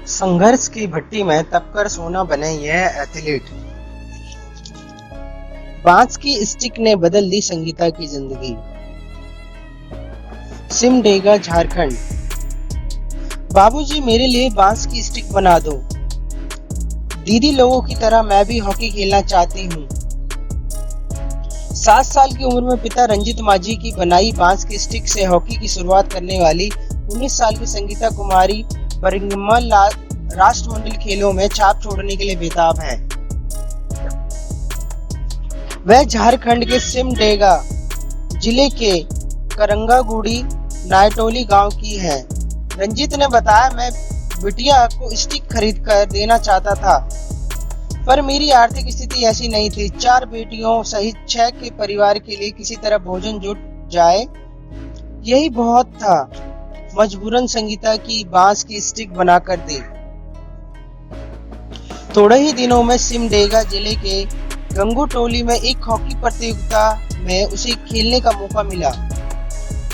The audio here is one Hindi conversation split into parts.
संघर्ष की भट्टी में तपकर सोना बने यह एथलीट। बांस की स्टिक ने बदल दी संगीता की जिंदगी। सिमडेगा, झारखंड। बाबूजी, मेरे लिए बांस की स्टिक बना दो। दीदी लोगों की तरह मैं भी हॉकी खेलना चाहती हूँ। 7 साल की उम्र में पिता रंजित माझी की बनाई बांस की स्टिक से हॉकी की शुरुआत करने वाली 19 साल की संगीता कुमारी बरिंगमल राष्ट्रमंडल खेलों में छाप छोड़ने के लिए बेताब है। वह झारखंड के सिमडेगा जिले के करंगागुड़ी नायटोली गांव की है। रंजित ने बताया, मैं बिटिया को स्टिक खरीद कर देना चाहता था, पर मेरी आर्थिक स्थिति ऐसी नहीं थी। 4 बेटियों सहित 6 के परिवार के लिए किसी तरह भोजन जुट जाए, यही बहुत था। मजबूरन संगीता की बांस की स्टिक बनाकर दी। थोड़े ही दिनों में सिमडेगा जिले के गंगूटोली में एक हॉकी प्रतियोगिता में उसे खेलने का मौका मिला।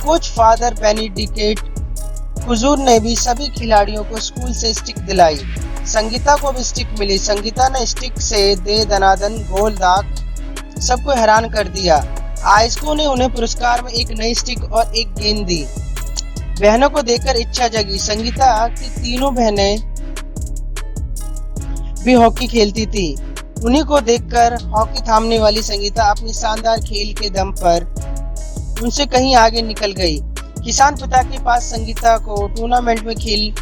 कोच फादर बेनिडिकेट हुजूर ने भी सभी खिलाड़ियों को स्कूल से स्टिक दिलाई। संगीता को भी स्टिक मिली। संगीता ने स्टिक से दे दनादन गोल दाग सबको हैरान कर दिया। आयोजकों ने उन्हें पुरस्कार में एक नई स्टिक और एक गेंद दी। बहनों को देखकर इच्छा जगी। संगीता की तीनों बहनें भी हॉकी खेलती थी। उन्हीं को देखकर हॉकी थामने वाली संगीता अपनी शानदार खेल के दम पर उनसे कहीं आगे निकल गई। किसान पिता के पास संगीता को टूर्नामेंट में खेल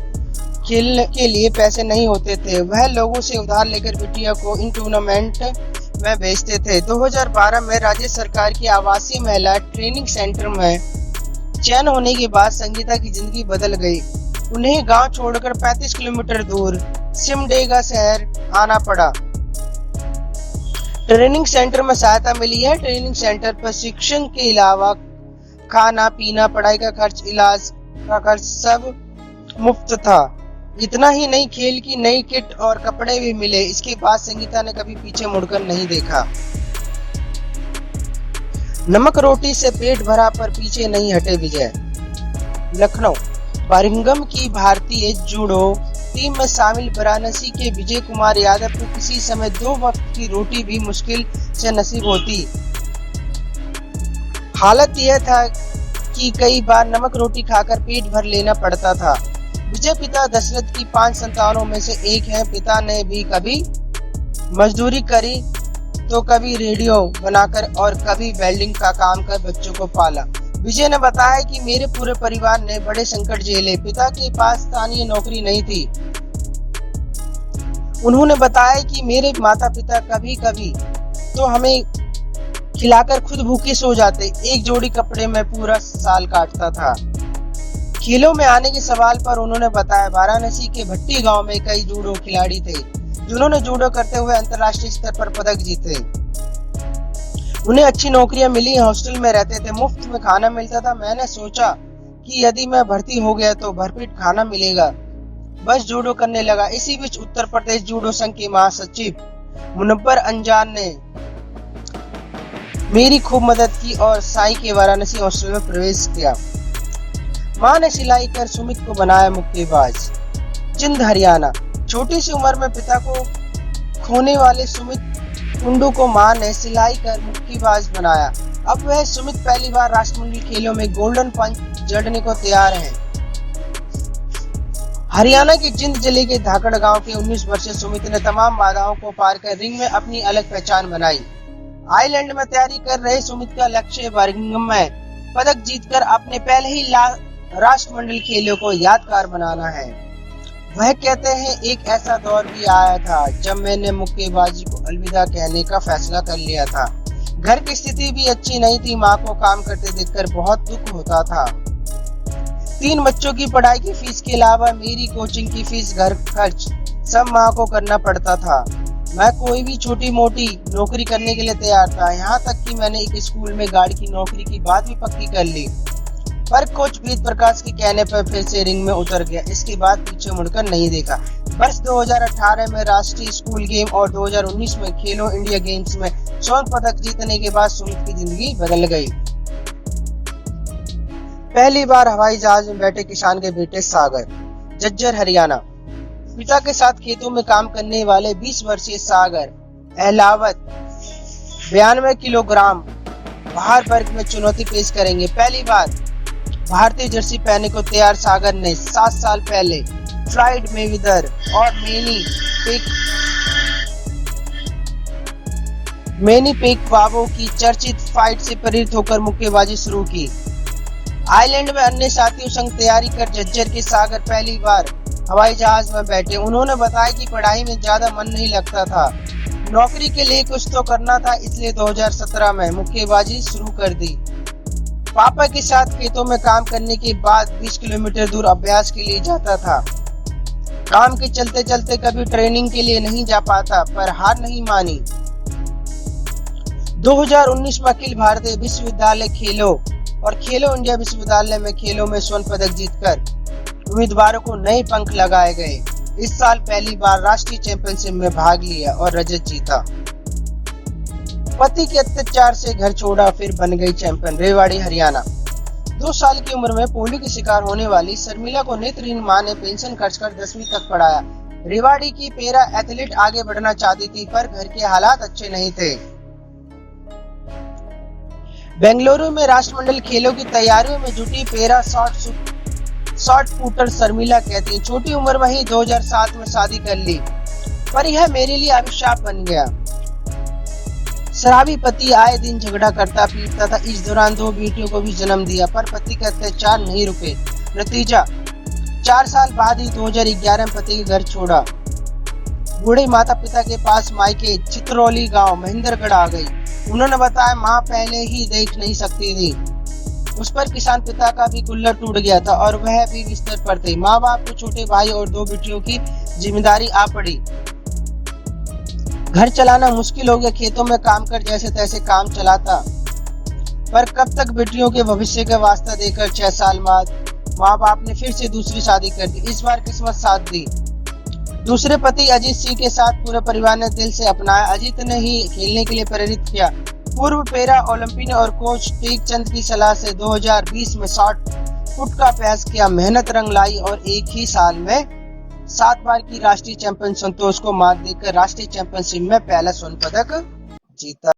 के लिए पैसे नहीं होते थे। वह लोगों से उधार लेकर बिटिया को इन टूर्नामेंट में भेजते थे। 2012 में राज्य सरकार की आवासीय महिला ट्रेनिंग सेंटर में चयन होने के बाद संगीता की जिंदगी बदल गई। उन्हें गांव छोड़कर 35 किलोमीटर दूर सिमडेगा शहर आना पड़ा। ट्रेनिंग सेंटर में सहायता मिली है। ट्रेनिंग सेंटर पर शिक्षण के अलावा खाना पीना, पढ़ाई का खर्च, इलाज का खर्च सब मुफ्त था। इतना ही नहीं, खेल की नई किट और कपड़े भी मिले। इसके बाद संगीता ने कभी पीछे मुड़कर नहीं देखा। नमक रोटी से पेट भरा पर पीछे नहीं हटे विजय। लखनऊ, बरिंघम की भारतीय जूडो टीम में शामिल वाराणसी के विजय कुमार यादव को किसी समय 2 वक्त की रोटी भी मुश्किल से नसीब होती। हालत यह था कि कई बार नमक रोटी खाकर पेट भर लेना पड़ता था। विजय पिता दशरथ की 5 संतानों में से एक है। पिता ने भी कभी मजदूरी करी तो कभी रेडियो बनाकर और कभी वेल्डिंग का काम कर बच्चों को पाला। विजय ने बताया कि मेरे पूरे परिवार ने बड़े संकट झेले। पिता के पास स्थानीय नौकरी नहीं थी। उन्होंने बताया कि मेरे माता पिता कभी कभी तो हमें खिलाकर खुद भूखे सो जाते। एक जोड़ी कपड़े में पूरा साल काटता था। खेलों में आने के सवाल पर उन्होंने बताया, वाराणसी के भट्टी गांव में कई जूडो खिलाड़ी थे जिन्होंने जूडो करते हुए अंतर्राष्ट्रीय स्तर पर पदक जीते। उन्हें अच्छी नौकरियां मिली, हॉस्टल में रहते थे, मुफ्त में खाना मिलता था। मैंने सोचा कि यदि मैं भर्ती हो गया तो भरपेट खाना मिलेगा। बस जूडो करने लगा। इसी बीच उत्तर प्रदेश जूडो संघ के महासचिव मुनव्वर अंजान ने मेरी खूब मदद की और साई के वाराणसी हॉस्टल में प्रवेश किया। मां ने सिलाई कर सुमित को बनाया मुक्केबाज। जिंद, हरियाणा। छोटी सी उम्र में पिता को खोने वाले सुमित कुंडू को मां ने सिलाई कर मुक्केबाज बनाया। अब वह सुमित पहली बार राष्ट्रमंडल खेलों में गोल्डन पंच जड़ने को तैयार है। हरियाणा के जिंद जिले के धाकड़ गांव के 19 वर्षीय सुमित ने तमाम बाधाओं को पार कर रिंग में अपनी अलग पहचान बनाई। आयरलैंड में तैयारी कर रहे सुमित का लक्ष्य बर्मिंघम में पदक जीतकर अपने पहले ही राष्ट्रमंडल खेलों को यादगार बनाना है। वह कहते हैं, एक ऐसा दौर भी आया था जब मैंने मुक्केबाजी को अलविदा कहने का फैसला कर लिया था। घर की स्थिति भी अच्छी नहीं थी। मां को काम करते देखकर बहुत दुख होता था। 3 बच्चों की पढ़ाई की फीस के अलावा मेरी कोचिंग की फीस, घर खर्च सब मां को करना पड़ता था। मैं कोई भी छोटी मोटी नौकरी करने के लिए तैयार था। यहाँ तक कि मैंने एक स्कूल में गार्ड की नौकरी की बात भी पक्की कर ली, पर कोच वेद प्रकाश के कहने पर फिर से रिंग में उतर गया। इसके बाद पीछे मुड़कर नहीं देखा। वर्ष 2018 में राष्ट्रीय स्कूल गेम और 2019 में खेलो इंडिया गेम्स में स्वर्ण पदक जीतने के बाद सुमित की जिंदगी बदल गई। पहली बार हवाई जहाज में बैठे किसान के बेटे सागर। झज्जर, हरियाणा। पिता के साथ खेतों में काम करने वाले 20 वर्षीय सागर अहलावत 92 किलोग्राम भार वर्ग में चुनौती पेश करेंगे। पहली बार भारतीय जर्सी पहनने को तैयार सागर ने 7 साल पहले फ्लाइड मेवेदर और मैनी पेक्वाओ की चर्चित फाइट से प्रेरित होकर मुक्केबाजी शुरू की। आइलैंड में अन्य साथियों संग तैयारी कर झज्जर के सागर पहली बार हवाई जहाज में बैठे। उन्होंने बताया कि पढ़ाई में ज्यादा मन नहीं लगता था, नौकरी के लिए कुछ तो करना था, इसलिए 2017 में मुक्केबाजी शुरू कर दी। पापा के साथ खेतों में काम करने के बाद 20 किलोमीटर दूर अभ्यास के लिए जाता था। काम के चलते चलते कभी ट्रेनिंग के लिए नहीं जा पाता, पर हार नहीं मानी। 2019 में अखिल भारतीय विश्वविद्यालय खेलों और खेलो इंडिया विश्वविद्यालय में खेलों में स्वर्ण पदक जीतकर उम्मीदवारों को नए पंख लगाए गए। इस साल पहली बार राष्ट्रीय चैंपियनशिप में भाग लिया और रजत जीता। पति के अत्याचार से घर छोड़ा, फिर बन गई चैंपियन। रेवाड़ी हरियाणा। 2 साल की उम्र में पोलियो की शिकार होने वाली शर्मिला को नेत्रहीन मां ने पेंशन खर्च कर 10वीं तक पढ़ाया। रेवाड़ी की पैरा एथलीट आगे बढ़ना चाहती थी, पर घर के हालात अच्छे नहीं थे। बेंगलुरु में राष्ट्रमंडल खेलों की तैयारियों में जुटी पैरा शॉर्ट पुटर शर्मिला कहती है, छोटी उम्र में ही 2007 में शादी कर ली, पर यह मेरे लिए अभिशाप बन गया। शराबी पति आए दिन झगड़ा करता पीटता था। इस दौरान 2 बेटियों को भी जन्म दिया, पर पति के अत्याचार नहीं रुके। नतीजा 4 साल बाद ही 2011 में पति के घर छोड़ा। बूढ़े माता पिता के पास मायके चित्रौली गांव महेंद्रगढ़ आ गई। उन्होंने बताया, मां पहले ही देख नहीं सकती थी, उस पर किसान पिता का भी कुल्लड़ टूट गया था और वह भी बिस्तर पर थे। माँ बाप को छोटे भाई और 2 बेटियों की जिम्मेदारी आ पड़ी। घर चलाना मुश्किल हो गया। खेतों में काम कर जैसे तैसे काम चलाता, पर कब तक बेटियों के भविष्य का वास्ता देकर 6 साल बाद माँ बाप ने फिर से दूसरी शादी कर दी। इस बार किस्मत साथ दी। दूसरे पति अजीत सिंह के साथ पूरे परिवार ने दिल से अपनाया। अजीत ने ही खेलने के लिए प्रेरित किया। पूर्व पैरा ओलंपियन और कोच टेक चंद की सलाह से 2020 में शॉर्ट पुट का अभ्यास किया। मेहनत रंग लाई और एक ही साल में 7 बार की राष्ट्रीय चैंपियन संतोष को मात देकर राष्ट्रीय चैंपियनशिप में पहला स्वर्ण पदक जीता।